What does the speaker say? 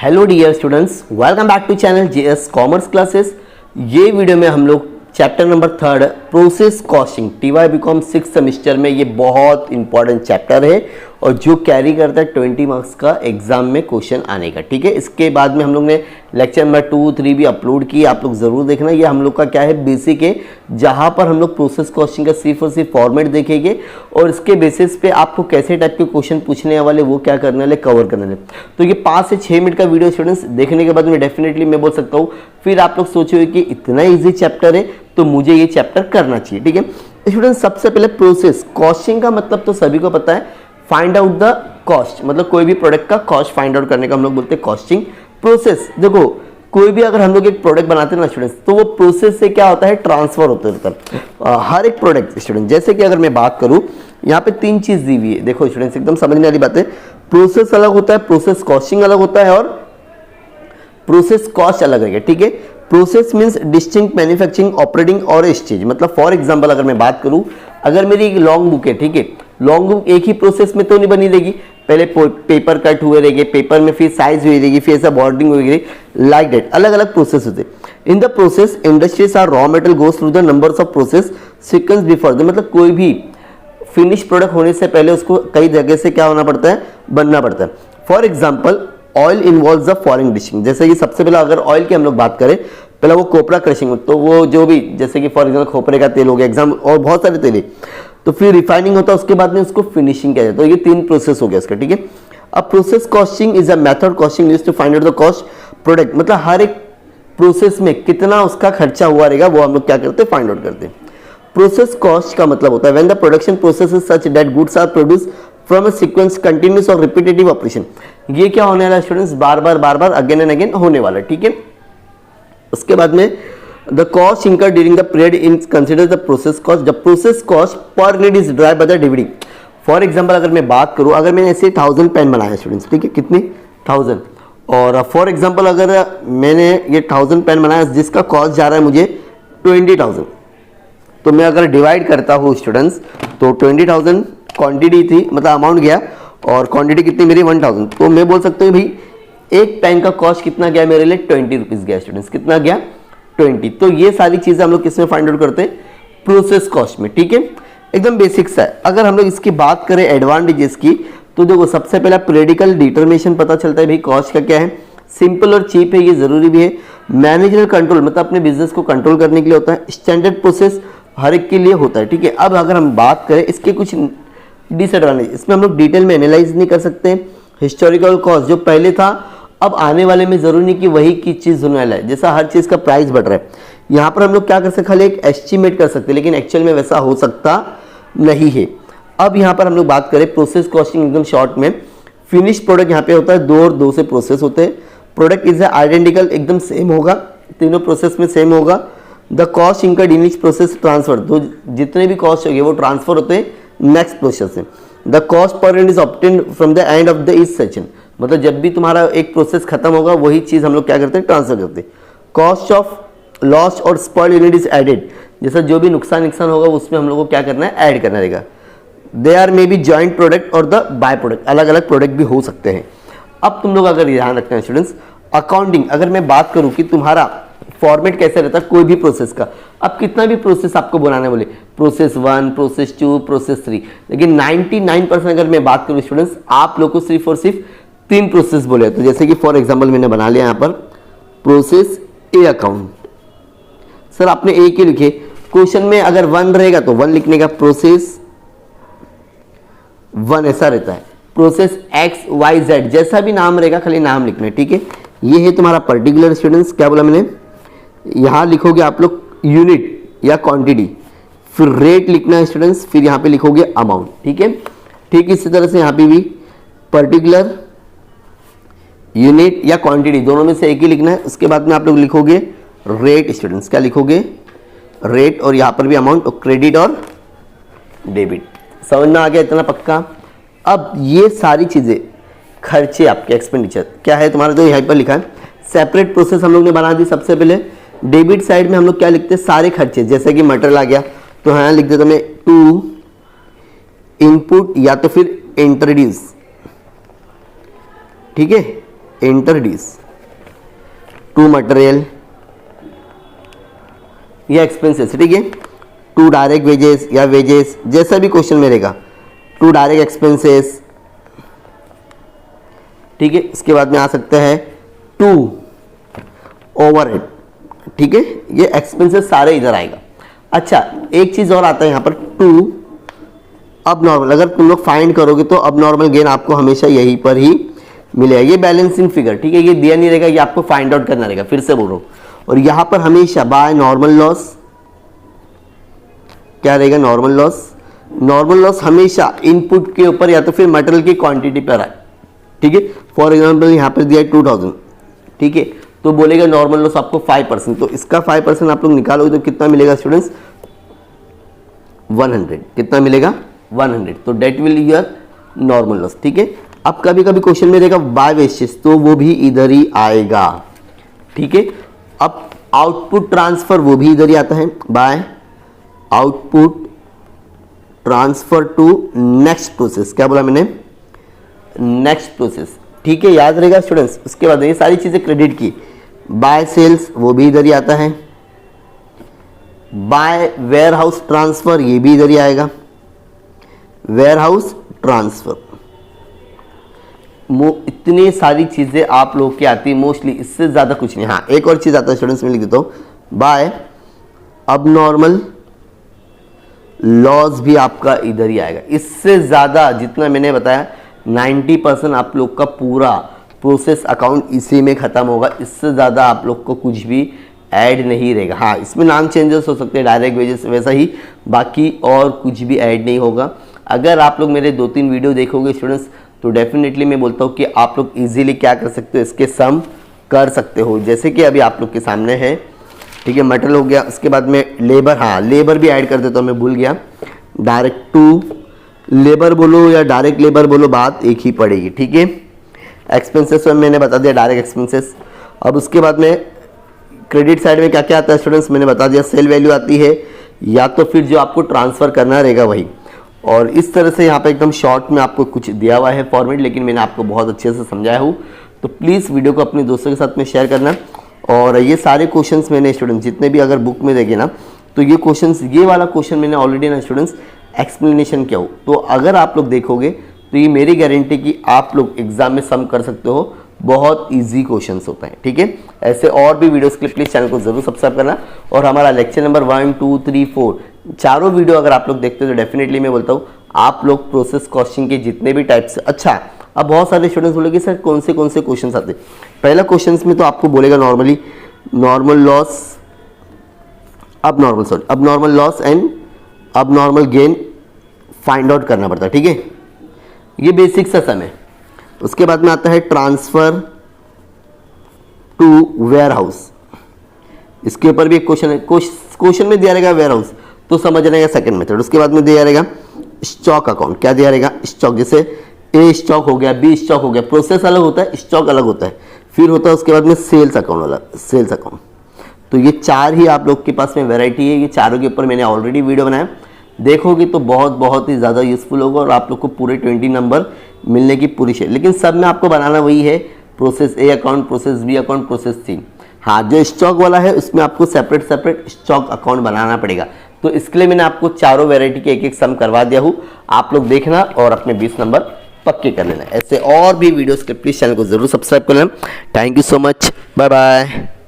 Hello dear students, welcome back to channel JS commerce classes. ये video में हम लोग chapter number 3 process costing TY BCom 6 semester में ये बहुत इंपॉर्टेंट चैप्टर है और जो कैरी करता है 20 मार्क्स का एग्जाम में क्वेश्चन आने का। ठीक है, इसके बाद में हम लोग ने लेक्चर नंबर 2, 3 भी अपलोड किए, आप लोग जरूर देखना। ये हम लोग का क्या है, बेसिक है, जहां पर हम लोग प्रोसेस कॉस्टिंग का सिर्फ और सिर्फ फॉर्मेट देखेंगे और इसके बेसिस पे आपको कैसे टाइप के क्वेश्चन पूछने वाले वो क्या करने वाले, कवर करने वाले। तो ये 5 से 6 मिनट का वीडियो स्टूडेंट्स देखने के बाद में डेफिनेटली मैं बोल सकता हूँ फिर आप लोग सोचोगे कि इतना ईजी चैप्टर है तो मुझे ये चैप्टर करना चाहिए। ठीक है स्टूडेंट्स, सबसे पहले प्रोसेस कॉस्टिंग का मतलब तो सभी को पता है, फाइंड आउट द कॉस्ट, मतलब कोई भी प्रोडक्ट का कॉस्ट फाइंड आउट करने का हम लोग बोलते हैं कॉस्टिंग। प्रोसेस देखो, कोई भी अगर हम लोग एक प्रोडक्ट बनाते हैं ना स्टूडेंट्स, तो वो प्रोसेस से क्या होता है, ट्रांसफर होता है हर एक प्रोडक्ट स्टूडेंट। जैसे कि अगर मैं बात करूं, यहाँ पे 3 चीज दी हुई है, देखो स्टूडेंट्स एकदम समझने वाली बात है। प्रोसेस अलग होता है, प्रोसेस कॉस्टिंग अलग होता है और प्रोसेस कॉस्ट अलग है। ठीक है, process means distinct manufacturing operating और स्टेज। मतलब फॉर एग्जांपल अगर मैं बात करूं, अगर मेरी एक लॉन्ग बुक है, ठीक है, लॉन्ग बुक एक ही प्रोसेस में तो नहीं बनी रहेगी, पहले पेपर कट हुए रहेंगे, पेपर में फिर साइज हुई रहेगी, फिर ऐसा बॉर्डरिंग हुई, लाइक दैट अलग अलग प्रोसेस होते हैं। In the process industries are raw material goes through the numbers of process sequence before the, मतलब कोई भी फिनिश प्रोडक्ट होने से पहले उसको कई जगह से क्या होना पड़ता है, बनना पड़ता है। For example oil involves the following dishing. जैसे कि सबसे पहले अगर ऑयल की हम लोग बात करें, पहला वो कोपरा क्रशिंग, तो वो जो भी जैसे कि फॉर एग्जाम्पल खोपरे का तेल हो गया एग्जाम, और बहुत सारे तेल है, तो फिर रिफाइनिंग होता है, उसके बाद में उसको फिनिशिंग किया जाता है। तो ये 3 प्रोसेस हो गया इसका। ठीक है, अब process costing is a method costing used to find out the cost product, मतलब हर एक प्रोसेस में कितना उसका खर्चा हुआ रहेगा वो हम लोग क्या करते हैं, फाइंड आउट करते हैं। प्रोसेस कॉस्ट का मतलब होता है when the production process is such that goods are produce from a sequence continuous और रिपीटेटिव ऑपरेशन। ये क्या होने वाला है स्टूडेंट्स, बार बार अगेन एंड अगेन होने वाला है। ठीक है, उसके बाद में the cost incurred during the period in consider the process cost. The process cost per unit is drive by the dividing. For example अगर मैं बात करूं, अगर मैंने ऐसे 1000 पेन बनाया स्टूडेंट्स, ठीक है, कितनी 1000, और फॉर एग्जांपल अगर मैंने ये 1000 पेन बनाया जिसका कॉस्ट जा रहा है मुझे 20,000, तो मैं अगर डिवाइड करता हूँ स्टूडेंट्स, तो 20,000 क्वांटिटी थी, मतलब अमाउंट गया, और क्वांटिटी कितनी मेरी 1000, तो मैं बोल सकता हूँ भाई एक पेन का कॉस्ट कितना गया मेरे लिए, 20 रुपीज गया स्टूडेंट्स, कितना गया 20। तो ये सारी चीजें हम लोग किसमें फाइंड आउट करते हैं, प्रोसेस कॉस्ट में। ठीक है, एकदम बेसिक्स है। अगर हम लोग इसकी बात करें एडवांटेजेस की, तो देखो सबसे पहला पीरियडिकल डिटर्मिनेशन पता चलता है भाई कॉस्ट का क्या है, सिंपल और चीप है, ये जरूरी भी है। मैनेजरल कंट्रोल, मतलब अपने बिजनेस को कंट्रोल करने के लिए होता है। स्टैंडर्ड प्रोसेस हर एक के लिए होता है। ठीक है, अब अगर हम बात करें इसके कुछ डिसएडवांटेज, इसमें हम लोग डिटेल में एनालाइज नहीं कर सकते। हिस्टोरिकल कॉस्ट जो पहले था अब आने वाले में जरूरी नहीं कि वही की चीज होने वाला है, जैसा हर चीज का प्राइस बढ़ रहा है, यहाँ पर हम लोग क्या कर सकते, खाली एक एस्टिमेट कर सकते हैं, लेकिन एक्चुअल में वैसा हो सकता नहीं है। अब यहाँ पर हम लोग बात करें प्रोसेस कॉस्टिंग एकदम शॉर्ट में, फिनिश प्रोडक्ट यहाँ पे होता है 2 और 2 से प्रोसेस होते हैं। प्रोडक्ट इज आइडेंटिकल, एकदम सेम होगा, तीनों प्रोसेस में सेम होगा। The cost incurred in each process transfer, तो जितने भी कॉस्ट होंगे वो ट्रांसफर होते हैं नेक्स्ट प्रोसेस से। The cost per unit is obtained from the end of the each section, मतलब जब भी तुम्हारा एक प्रोसेस खत्म होगा वही चीज हम लोग क्या करते हैं, ट्रांसफर करते हैं। कॉस्ट ऑफ लॉस और स्पॉइल यूनिट इज एडेड, जैसा जो भी नुकसान होगा उसमें हम लोग को क्या करना है, ऐड करना रहेगा। They are maybe joint product और द बाय प्रोडक्ट, अलग अलग प्रोडक्ट भी हो सकते हैं। अब तुम लोग अगर ध्यान रखते हैं स्टूडेंट्स, अकाउंटिंग अगर मैं बात करूं कि तुम्हारा फॉर्मेट कैसे रहता है कोई भी प्रोसेस का, अब कितना भी प्रोसेस आपको बनाने बोले, प्रोसेस 1, प्रोसेस 2, प्रोसेस 3, लेकिन 99% अगर मैं बात करूं स्टूडेंट्स, आप लोग को सिर्फ और सिर्फ 3 प्रोसेस बोले। तो जैसे कि फॉर एग्जांपल मैंने बना लिया यहाँ पर प्रोसेस ए अकाउंट, सर आपने ए के लिखे, क्वेश्चन में अगर 1 रहेगा तो 1 लिखने का, प्रोसेस 1 ऐसा रहता है। प्रोसेस एक्स वाई जेड जैसा भी नाम रहेगा खाली नाम लिखना है। ठीक है, ये है तुम्हारा पर्टिकुलर स्टूडेंट्स, क्या बोला मैंने, यहां लिखोगे आप लोग यूनिट या क्वांटिटी, फिर रेट लिखना है स्टूडेंट्स, फिर यहां पे लिखोगे अमाउंट। ठीक है, ठीक इसी तरह से यहां पे भी पर्टिकुलर, यूनिट या क्वांटिटी दोनों में से एक ही लिखना है। उसके बाद में आप लोग लिखोगे रेट स्टूडेंट्स, क्या लिखोगे, रेट, और यहां पर भी अमाउंट और क्रेडिट और डेबिट। समझ में आ गया इतना पक्का। अब ये सारी चीजें खर्चे आपके एक्सपेंडिचर क्या है तुम्हारा, जो यहां पर लिखा है सेपरेट प्रोसेस हम लोग ने बना दी। सबसे पहले डेबिट साइड में हम लोग क्या लिखते हैं, सारे खर्चे, जैसे कि मटेरियल आ गया तो यहाँ लिख देता मैं टू इनपुट या तो फिर इंट्रोड्यूस। ठीक है, इंट्रोड्यूस टू मटेरियल या एक्सपेंसेस, ठीक है, टू डायरेक्ट वेजेस या वेजेस, जैसा भी क्वेश्चन में रहेगा, टू डायरेक्ट एक्सपेंसेस, ठीक है। इसके बाद में आ सकता है टू ओवरहेड, ठीक है, ये एक्सपेंसेस सारे इधर आएगा। अच्छा, एक चीज और आता है यहाँ पर, टू अब नॉर्मल, अगर तुम लोग फाइंड करोगे तो अब नॉर्मल गेन आपको हमेशा यहीं पर ही मिलेगा, ये बैलेंसिंग फिगर, ठीक है, ये दिया नहीं रहेगा, ये आपको फाइंड आउट करना रहेगा, फिर से बोल रहा हूं। और यहां पर हमेशा बाय नॉर्मल लॉस क्या रहेगा, नॉर्मल लॉस, नॉर्मल लॉस हमेशा इनपुट के ऊपर या तो फिर मटेरियल की क्वांटिटी पर आए, ठीक है। फॉर एग्जांपल यहां पर दिया है 2000, ठीक है, तो बोलेगा नॉर्मल लॉस आपको 5%, तो इसका 5% आप लोग निकालोगे तो कितना मिलेगा स्टूडेंट्स, 100, कितना मिलेगा 100, तो that will your normal loss, ठीक है। अब कभी कभी क्वेश्चन में रहेगा बाय वेस्टेज, तो वो भी इधर ही आएगा, ठीक है। अब आउटपुट ट्रांसफर वो भी इधर ही आता है, by output transfer to next process, क्या बोला मैंने, नेक्स्ट प्रोसेस, ठीक है, याद रहेगा स्टूडेंट्स। उसके बाद ये सारी चीजें क्रेडिट की, बाय सेल्स वो भी इधर ही आता है, बाय वेयर हाउस ट्रांसफर ये भी इधर ही आएगा, वेयर हाउस ट्रांसफर, इतनी सारी चीजें आप लोग की आती है मोस्टली, इससे ज्यादा कुछ नहीं। हाँ, एक और चीज आता है स्टूडेंट्स में लिख देता हूं, बाय अब नॉर्मल लॉस भी आपका इधर ही आएगा। इससे ज्यादा जितना मैंने बताया 90% आप लोग का पूरा प्रोसेस अकाउंट इसी में खत्म होगा, इससे ज्यादा आप लोग को कुछ भी ऐड नहीं रहेगा। हाँ, इसमें नाम चेंजेस हो सकते हैं, डायरेक्ट वेजेस वैसा ही, बाकी और कुछ भी ऐड नहीं होगा। अगर आप लोग मेरे 2-3 वीडियो देखोगे स्टूडेंट्स, तो डेफिनेटली मैं बोलता हूँ कि आप लोग इजीली क्या कर सकते हो, इसके सम कर सकते हो, जैसे कि अभी आप लोग के सामने है, ठीक है। मटेरियल हो गया, उसके बाद में लेबर, हाँ लेबर भी ऐड कर देता हूँ, मैं भूल गया, डायरेक्ट टू लेबर बोलो या डायरेक्ट लेबर बोलो, बात एक ही पड़ेगी, ठीक है। एक्सपेंसेस मैंने बता दिया, डायरेक्ट एक्सपेंसेस। अब उसके बाद में क्रेडिट साइड में क्या क्या आता है स्टूडेंट्स, मैंने बता दिया, सेल वैल्यू आती है, या तो फिर जो आपको ट्रांसफर करना रहेगा वही। और इस तरह से यहाँ पे एकदम शॉर्ट में आपको कुछ दिया हुआ है फॉर्मेट, लेकिन मैंने आपको बहुत अच्छे से समझाया हूँ, तो प्लीज़ वीडियो को अपने दोस्तों के साथ में शेयर करना। और ये सारे क्वेश्चंस मैंने स्टूडेंट्स जितने भी अगर बुक में देखे ना, तो ये क्वेश्चंस, ये वाला क्वेश्चन मैंने ऑलरेडी ना स्टूडेंट्स एक्सप्लेनेशन किया हो, तो अगर आप लोग देखोगे तो ये मेरी गारंटी कि आप लोग एग्जाम में सम कर सकते हो, बहुत इजी क्वेश्चंस होता है, ठीक है। ऐसे और भी वीडियोस के लिए प्लीज चैनल को जरूर सब्सक्राइब करना। और हमारा लेक्चर नंबर 1, 2, 3, 4 चारों वीडियो अगर आप लोग देखते हो तो डेफिनेटली मैं बोलता हूँ आप लोग प्रोसेस कॉस्टिंग के जितने भी टाइप्स। अच्छा, अब बहुत सारे स्टूडेंट्स बोलेंगे सर कौन से क्वेश्चंस आते हैं। पहला क्वेश्चन में तो आपको बोलेगा नॉर्मली नॉर्मल लॉस, अब नॉर्मल लॉस एंड अब नॉर्मल गेन फाइंड आउट करना पड़ता है, ठीक है, ये बेसिक सा सम है। उसके बाद में आता है ट्रांसफर टू वेयर हाउस, इसके ऊपर भी एक क्वेश्चन है, क्वेश्चन में दिया रहेगा वेयर हाउस, तो समझ रहेगा सेकंड मेथड। उसके बाद में दिया रहेगा स्टॉक अकाउंट, क्या दिया रहेगा, स्टॉक, जैसे ए स्टॉक हो गया, बी स्टॉक हो गया, प्रोसेस अलग होता है, स्टॉक अलग होता है। फिर होता है उसके बाद में सेल्स अकाउंट वाला, सेल्स अकाउंट। तो ये चार ही आप लोग के पास में वैरायटी है, ये चारों के ऊपर मैंने ऑलरेडी वीडियो बनाया, देखोगे तो बहुत ही ज़्यादा यूजफुल होगा और आप लोग को पूरे 20 नंबर मिलने की पूरी है। लेकिन सब में आपको बनाना वही है, process A account, process B account, process C. हाँ, जो स्टॉक वाला है उसमें आपको सेपरेट स्टॉक अकाउंट बनाना पड़ेगा। तो इसके लिए मैंने आपको चारों वैरायटी के एक सम करवा दिया हूँ, आप लोग देखना और अपने 20 नंबर पक्के कर लेना। ऐसे और भी वीडियोस के प्लीज चैनल को जरूर सब्सक्राइब कर लेना। Thank you so much, bye bye.